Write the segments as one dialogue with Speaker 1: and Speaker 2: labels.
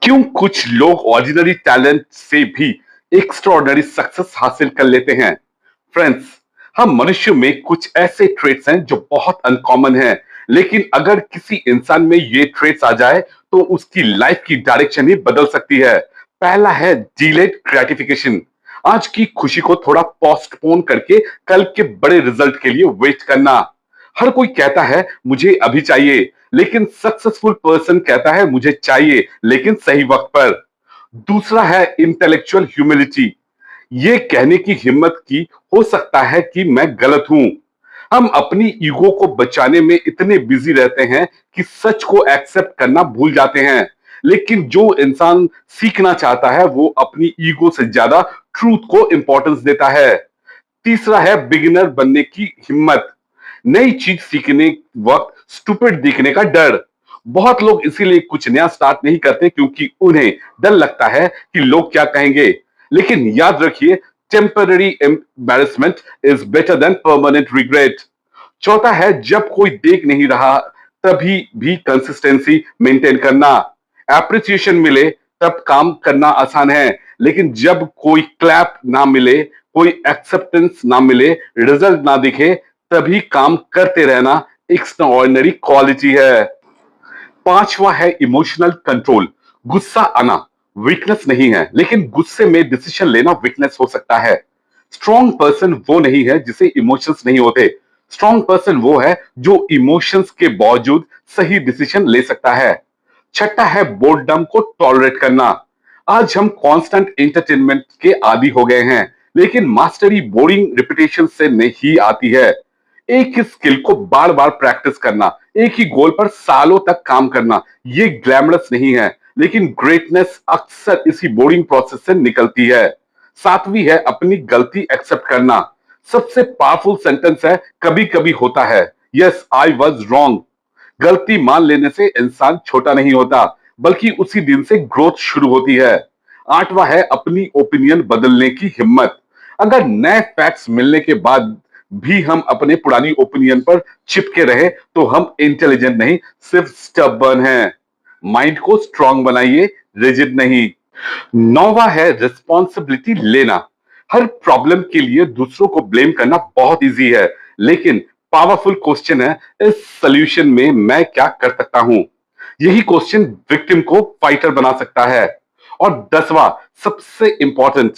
Speaker 1: क्यों कुछ लोग ऑर्डिनरी टैलेंट से भी एक्स्ट्राऑर्डिनरी सक्सेस हासिल कर लेते हैं? फ्रेंड्स, हम मनुष्य में कुछ ऐसे ट्रेट्स हैं जो बहुत अनकॉमन हैं, लेकिन अगर किसी इंसान में ये ट्रेट्स आ जाए तो उसकी लाइफ की डायरेक्शन ही बदल सकती है। पहला है डिलेड ग्रेटिफिकेशन। आज की खुशी को थोड़ा पोस्टपोन करके कल के बड़े रिजल्ट के लिए वेट करना। हर कोई कहता है मुझे अभी चाहिए, लेकिन सक्सेसफुल पर्सन कहता है मुझे चाहिए लेकिन सही वक्त पर। दूसरा है इंटेलेक्चुअल ह्यूमिलिटी। ये कहने की हिम्मत की हो सकता है कि मैं गलत हूं। हम अपनी ईगो को बचाने में इतने बिजी रहते हैं कि सच को एक्सेप्ट करना भूल जाते हैं। लेकिन जो इंसान सीखना चाहता है वो अपनी ईगो से ज्यादा ट्रूथ को इंपॉर्टेंस देता है। तीसरा है बिगिनर बनने की हिम्मत। नई चीज सीखने वक्त स्टूपिड दिखने का डर। बहुत लोग इसीलिए कुछ नया स्टार्ट नहीं करते क्योंकि उन्हें डर लगता है कि लोग क्या कहेंगे। लेकिन याद रखिए, temporary embarrassment is better than permanent regret. चौथा है जब कोई देख नहीं रहा तभी भी कंसिस्टेंसी मेंटेन करना। एप्रिसिएशन मिले तब काम करना आसान है, लेकिन जब कोई क्लैप ना मिले, कोई एक्सेप्टेंस ना मिले, रिजल्ट ना दिखे, तभी काम करते रहना एक्स्ट्राऑर्डिनरी क्वालिटी है। पांचवा है इमोशनल कंट्रोल। गुस्सा आना वीकनेस नहीं है, लेकिन गुस्से में डिसीजन लेना वीकनेस हो सकता है। स्ट्रॉन्ग पर्सन वो नहीं है जिसे इमोशंस नहीं होते। स्ट्रॉन्ग पर्सन वो है जो इमोशंस के बावजूद सही डिसीजन ले सकता है। छठा है बोर्डम को टॉलरेट करना। आज हम कांस्टेंट एंटरटेनमेंट के आदी हो गए हैं, लेकिन मास्टरी बोरिंग रिपीटेशन से नहीं आती है। एक ही स्किल को बार बार प्रैक्टिस करना, एक ही गोल पर सालों तक काम करना, ये ग्लैमरस नहीं है, लेकिन ग्रेटनेस अक्सर इसी बोरिंग प्रोसेस से निकलती है। सातवीं है अपनी गलती एक्सेप्ट करना। सबसे पावरफुल सेंटेंस है कभी कभी होता है, यस आई वॉज रॉन्ग। गलती मान लेने से इंसान छोटा नहीं होता, बल्कि उसी दिन से ग्रोथ शुरू होती है। आठवां है अपनी ओपिनियन बदलने की हिम्मत। अगर नए फैक्ट्स मिलने के बाद भी हम अपने पुरानी ओपिनियन पर चिपके रहे तो हम इंटेलिजेंट नहीं, सिर्फ स्टबर्न हैं। माइंड को स्ट्रांग बनाइए, रिजिड नहीं। नौवा है रिस्पॉन्सिबिलिटी लेना। हर प्रॉब्लम के लिए दूसरों को ब्लेम करना बहुत इजी है, लेकिन पावरफुल क्वेश्चन है इस सोल्यूशन में मैं क्या कर सकता हूं। यही क्वेश्चन विक्टिम को फाइटर बना सकता है। और दसवां सबसे इंपॉर्टेंट,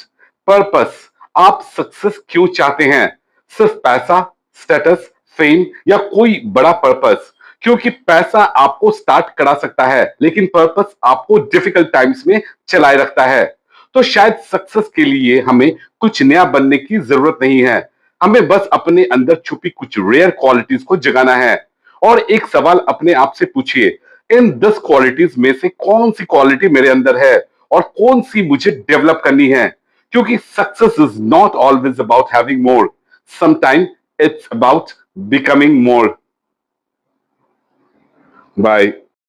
Speaker 1: पर्पस। आप सक्सेस क्यों चाहते हैं? सिर्फ पैसा, स्टेटस, फेम या कोई बड़ा पर्पस? क्योंकि पैसा आपको स्टार्ट करा सकता है, लेकिन पर्पस आपको डिफिकल्ट टाइम्स में चलाए रखता है। तो शायद सक्सेस के लिए हमें कुछ नया बनने की जरूरत नहीं है, हमें बस अपने अंदर छुपी कुछ रेयर क्वालिटीज को जगाना है। और एक सवाल अपने आप से पूछिए, इन 10 क्वालिटीज में से कौन सी क्वालिटी मेरे अंदर है और कौन सी मुझे डेवलप करनी है? क्योंकि success is not always about having more, sometime it's about becoming more. Bye.